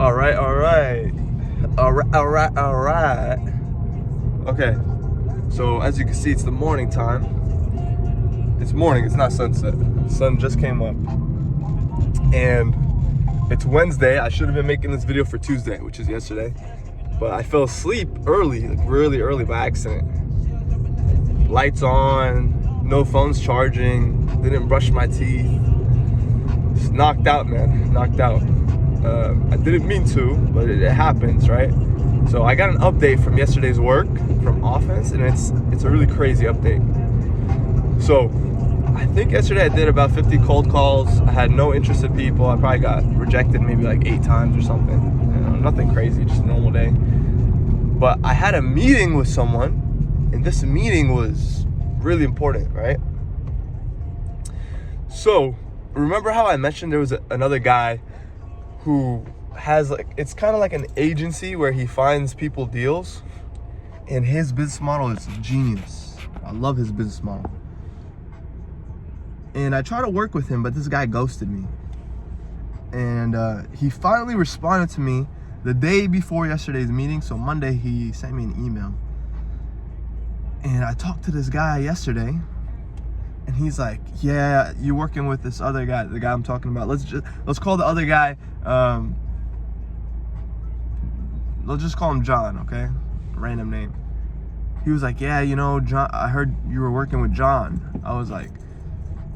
All right. Okay, so as you can see, it's the morning time. It's morning, it's not sunset. The sun just came up. And it's Wednesday. I should have been making this video for Tuesday, which is yesterday. But I fell asleep early, like really early by accident. Lights on, no phones charging, didn't brush my teeth. Just knocked out, man, knocked out. I didn't mean to, but it happens, right? So I got an update from yesterday's work from Omens, and it's a really crazy update. So I think yesterday I did about 50 cold calls. I had no interested people. I probably got rejected maybe like 8 times or something. You know, nothing crazy, just a normal day. But I had a meeting with someone, and this meeting was really important, right? So remember how I mentioned there was another guy who has it's kind of like an agency where he finds people deals, and his business model is genius. I love his business model. And I tried to work with him, but this guy ghosted me. And he finally responded to me the day before yesterday's meeting. So Monday, he sent me an email. And I talked to this guy yesterday, and he's like, yeah, you're working with this other guy, the guy I'm talking about. Let's call the other guy, let's just call him John, okay? Random name. He was like, yeah, you know, John, I heard you were working with John. I was like,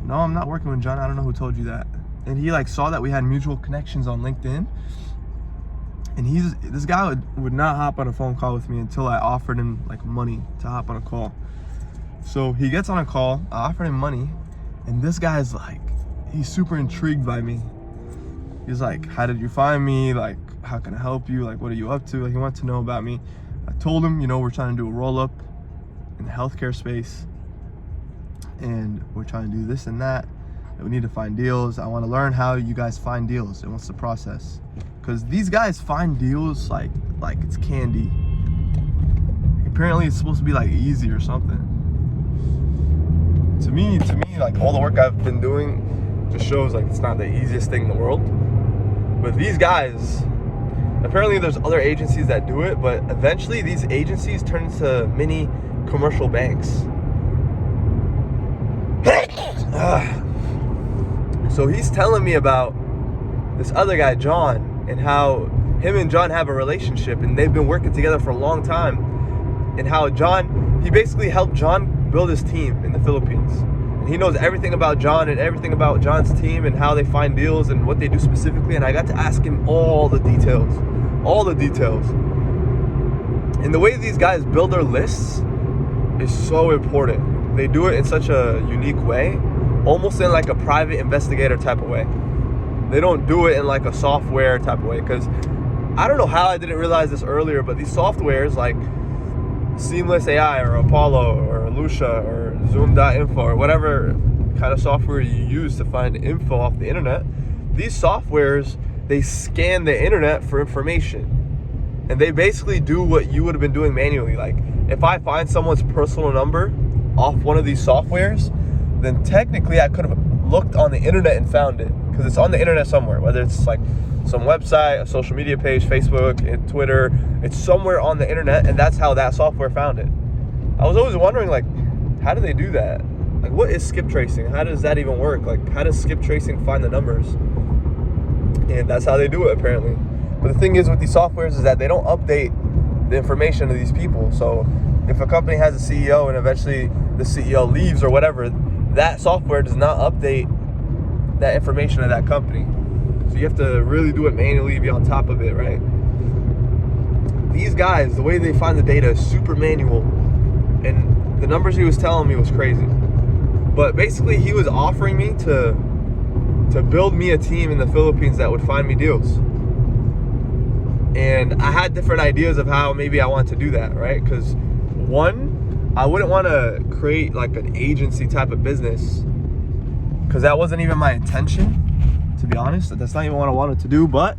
no, I'm not working with John. I don't know who told you that. And he saw that we had mutual connections on LinkedIn. And this guy would not hop on a phone call with me until I offered him money to hop on a call. So he gets on a call, I offered him money, and this guy's he's super intrigued by me. He's like, how did you find me? How can I help you? What are you up to? He wanted to know about me. I told him, we're trying to do a roll-up in the healthcare space, and we're trying to do this and that, and we need to find deals. I want to learn how you guys find deals and what's the process. Because these guys find deals like it's candy. Apparently it's supposed to be easy or something. To me, all the work I've been doing just shows it's not the easiest thing in the world. But these guys, apparently there's other agencies that do it, but eventually these agencies turn into mini commercial banks. So he's telling me about this other guy, John, and how him and John have a relationship, and they've been working together for a long time, and how he basically helped John build his team in the Philippines. And he knows everything about John and everything about John's team and how they find deals and what they do specifically. And I got to ask him all the details. And the way these guys build their lists is so important. They do it in such a unique way, almost in a private investigator type of way. They don't do it in a software type of way, because I don't know how I didn't realize this earlier, but these softwares like Seamless AI or Apollo or Lucia or Zoom.info or whatever kind of software you use to find info off the internet, these softwares, they scan the internet for information. And they basically do what you would have been doing manually. If I find someone's personal number off one of these softwares, then technically I could have looked on the internet and found it, because it's on the internet somewhere, whether it's some website, a social media page, Facebook, Twitter, it's somewhere on the internet, and that's how that software found it. I was always wondering, how do they do that? What is skip tracing? How does that even work? How does skip tracing find the numbers? And that's how they do it, apparently. But the thing is with these softwares is that they don't update the information of these people. So if a company has a CEO and eventually the CEO leaves or whatever, that software does not update that information of that company. So you have to really do it manually, be on top of it, right? These guys, the way they find the data is super manual, and the numbers he was telling me was crazy. But basically he was offering me to build me a team in the Philippines that would find me deals. And I had different ideas of how maybe I want to do that, right? Because one, I wouldn't want to create an agency type of business, because that wasn't even my intention, to be honest. That's not even what I wanted to do. But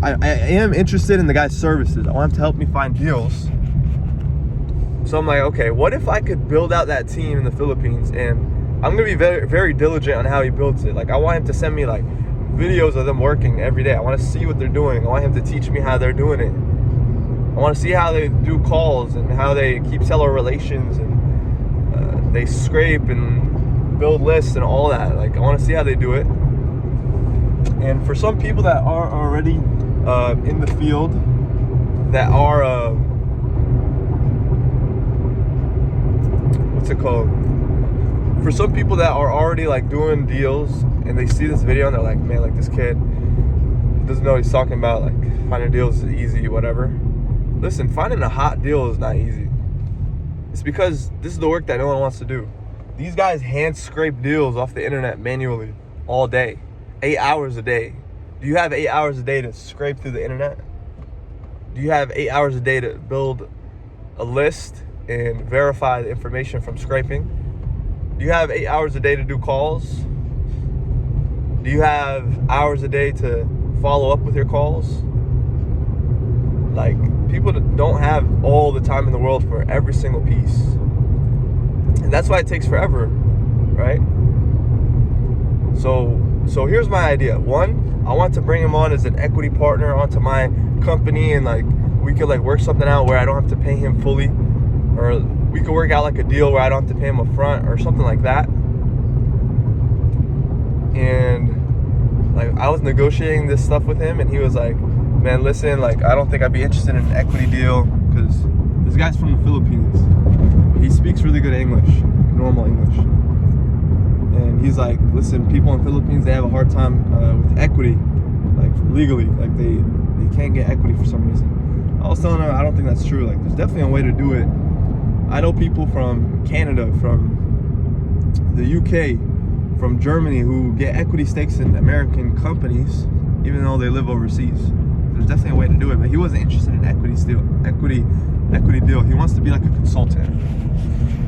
I am interested in the guy's services. I want him to help me find deals. So I'm like, okay, what if I could build out that team in the Philippines? And I'm gonna be very, very diligent on how he builds it. I want him to send me videos of them working every day. I want to see what they're doing. I want him to teach me how they're doing it. I want to see how they do calls and how they keep seller relations and they scrape and build lists and all that. Like, I want to see how they do it. And for some people that are already in the field, that are what's it called? For some people that are already like doing deals and they see this video and they're like, man, like this kid doesn't know what he's talking about. Like, finding deals is easy, whatever. Listen, finding a hot deal is not easy. It's because this is the work that no one wants to do. These guys hand scrape deals off the internet manually all day, 8 hours a day. Do you have 8 hours a day to scrape through the internet? Do you have 8 hours a day to build a list and verify the information from scraping? Do you have 8 hours a day to do calls? Do you have hours a day to follow up with your calls? Like, people don't have all the time in the world for every single piece. And that's why it takes forever, right? So here's my idea. One, I want to bring him on as an equity partner onto my company, and like we could like work something out where I don't have to pay him fully, or we could work out like a deal where I don't have to pay him up front or something like that. And like, I was negotiating this stuff with him and he was like, man, listen, like, I don't think I'd be interested in an equity deal, because this guy's from the Philippines. He speaks really good English, normal English. And he's like, listen, people in the Philippines, they have a hard time with equity, like legally. Like, they can't get equity for some reason. I was telling him, I don't think that's true. Like, there's definitely a way to do it. I know people from Canada, from the UK, from Germany, who get equity stakes in American companies, even though they live overseas. There's definitely a way to do it, but he wasn't interested in equity deal. He wants to be like a consultant.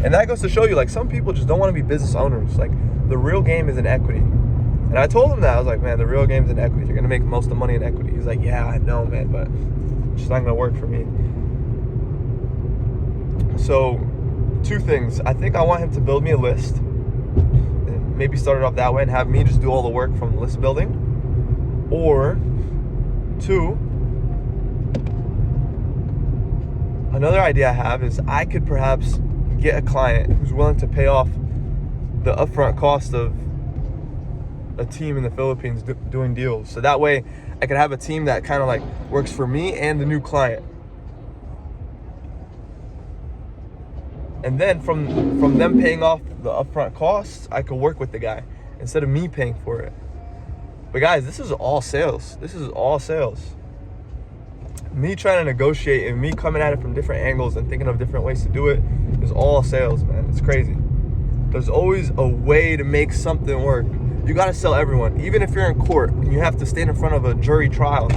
And that goes to show you, like, some people just don't want to be business owners. Like, the real game is in equity. And I told him that. I was like, man, the real game is in equity. You're going to make most of the money in equity. He's like, yeah, I know, man, but it's just not going to work for me. So, two things. I think I want him to build me a list, and maybe start it off that way and have me just do all the work from list building. Or two, another idea I have is I could perhaps get a client who's willing to pay off the upfront cost of a team in the Philippines doing deals. So that way I could have a team that kind of like works for me and the new client. And then from them paying off the upfront costs, I could work with the guy instead of me paying for it. But guys, this is all sales. This is all sales. Me trying to negotiate and me coming at it from different angles and thinking of different ways to do it is all sales, man. It's crazy. There's always a way to make something work. You gotta sell everyone. Even if you're in court and you have to stand in front of a jury trial,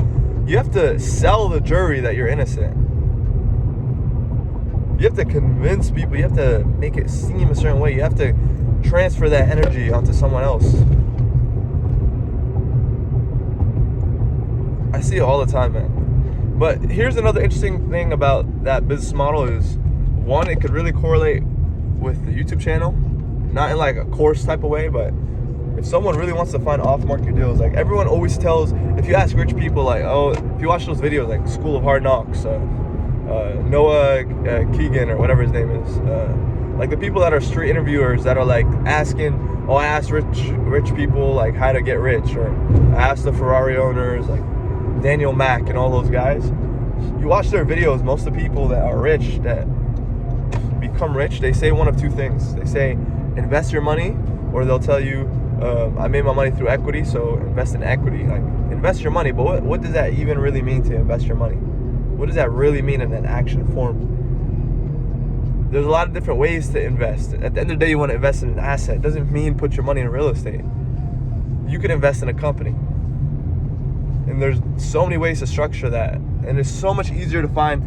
you have to sell the jury that you're innocent. You have to convince people. You have to make it seem a certain way. You have to transfer that energy onto someone else. I see it all the time, man. But here's another interesting thing about that business model is, one, it could really correlate with the YouTube channel. Not in like a course type of way, but if someone really wants to find off-market deals, like everyone always tells, if you ask rich people, like, oh, if you watch those videos, like School of Hard Knocks, Noah Keegan or whatever his name is, like the people that are street interviewers that are like asking, oh, I asked rich people like how to get rich, or I asked the Ferrari owners, like Daniel Mack and all those guys. You watch their videos, most of the people that are rich, that become rich, they say one of two things. They say invest your money, or they'll tell you I made my money through equity, so invest in equity. Like, invest your money, but what does that even really mean to invest your money? What does that really mean in an action form? There's a lot of different ways to invest. At the end of the day, you want to invest in an asset. It doesn't mean put your money in real estate. You can invest in a company. And there's so many ways to structure that. And it's so much easier to find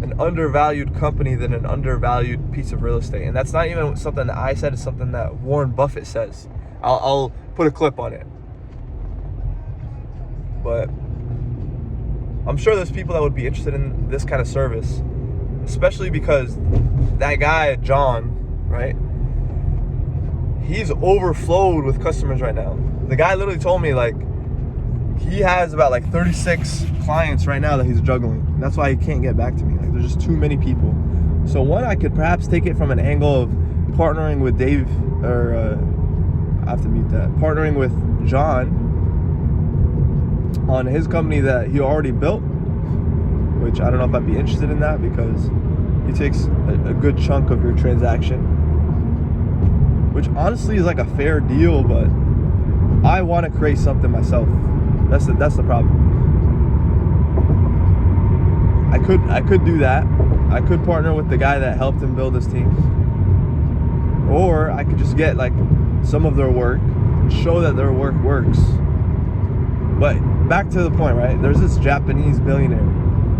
an undervalued company than an undervalued piece of real estate. And that's not even something that I said, it's something that Warren Buffett says. I'll put a clip on it. But I'm sure there's people that would be interested in this kind of service, especially because that guy, John, right? He's overflowed with customers right now. The guy literally told me, like, he has about like 36 clients right now that he's juggling. And that's why he can't get back to me. Like, there's just too many people. So one, I could perhaps take it from an angle of partnering with Dave, or I have to mute that. Partnering with John on his company that he already built, which I don't know if I'd be interested in that, because he takes a good chunk of your transaction, which honestly is like a fair deal, but I want to create something myself. That's the problem. I could do that. I could partner with the guy that helped him build his team, or I could just get like some of their work and show that their work works. But back to the point, right? There's this Japanese billionaire.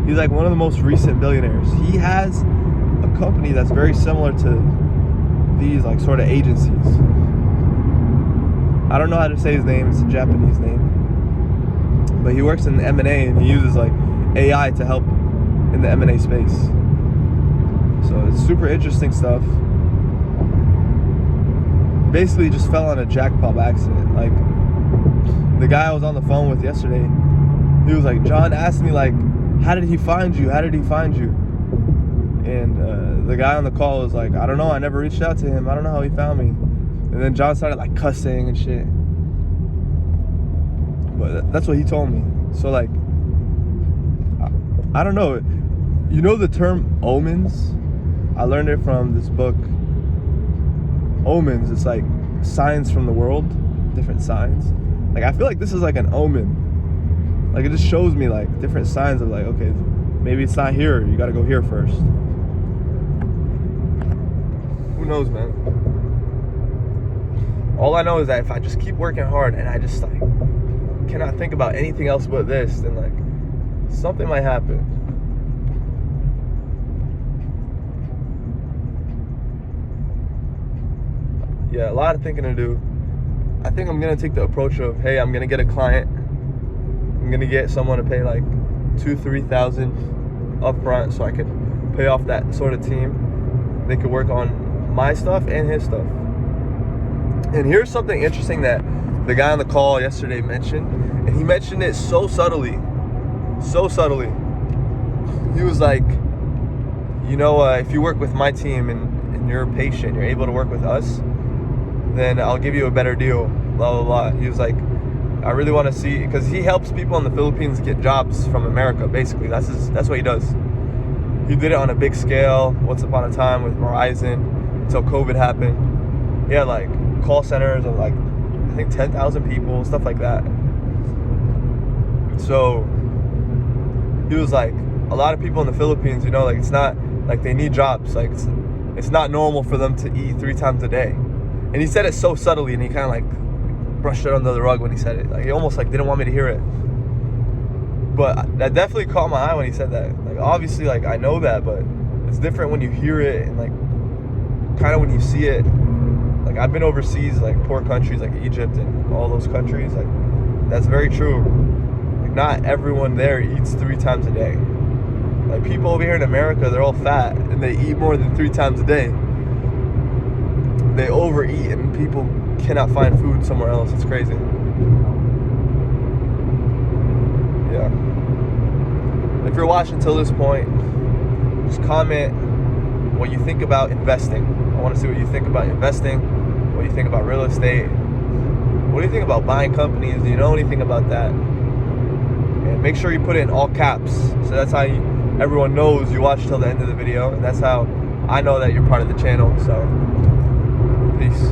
He's like one of the most recent billionaires. He has a company that's very similar to these like sort of agencies. I don't know how to say his name. It's a Japanese name. But he works in the M&A, and he uses like AI to help in the M&A space. So it's super interesting stuff. Basically just fell on a jackpot by accident. Like, the guy I was on the phone with yesterday, he was like, John asked me like, how did he find you? How did he find you? And the guy on the call was like, I don't know, I never reached out to him. I don't know how he found me. And then John started like cussing and shit. But that's what he told me. So like, I don't know. You know the term omens? I learned it from this book, Omens. It's like signs from the world, different signs. Like, I feel like this is like an omen. Like, it just shows me like different signs of like, okay, maybe it's not here. You gotta go here first. Who knows, man? All I know is that if I just keep working hard and I just like cannot think about anything else but this, then like something might happen. Yeah, a lot of thinking to do. I think I'm gonna take the approach of, hey, I'm gonna get a client. I'm gonna get someone to pay like $2,000-3,000 up front so I can pay off that sort of team. They could work on my stuff and his stuff. And here's something interesting that the guy on the call yesterday mentioned, and he mentioned it so subtly. He was like, you know, if you work with my team and you're patient, you're able to work with us, then I'll give you a better deal, blah, blah, blah. He was like, I really want to see, because he helps people in the Philippines get jobs from America, basically. That's what he does. He did it on a big scale once upon a time with Verizon until COVID happened. He had like call centers of like, I think 10,000 people, stuff like that. So he was like, a lot of people in the Philippines, you know, like, it's not like they need jobs. Like, it's not normal for them to eat 3 times a day. And he said it so subtly, and he kind of like brushed it under the rug when he said it. Like, he almost like didn't want me to hear it. But that definitely caught my eye when he said that. Like, obviously, like, I know that, but it's different when you hear it and like kind of when you see it. Like, I've been overseas, like poor countries like Egypt and all those countries. Like, that's very true. Like, not everyone there eats 3 times a day. Like, people over here in America, they're all fat and they eat more than 3 times a day. They overeat and people cannot find food somewhere else. It's crazy. Yeah. If you're watching till this point, just comment what you think about investing. I want to see what you think about investing, what you think about real estate, what do you think about buying companies. Do you know anything about that? And make sure you put it in all caps, so that's how everyone knows you watched till the end of the video, and that's how I know that you're part of the channel. So peace.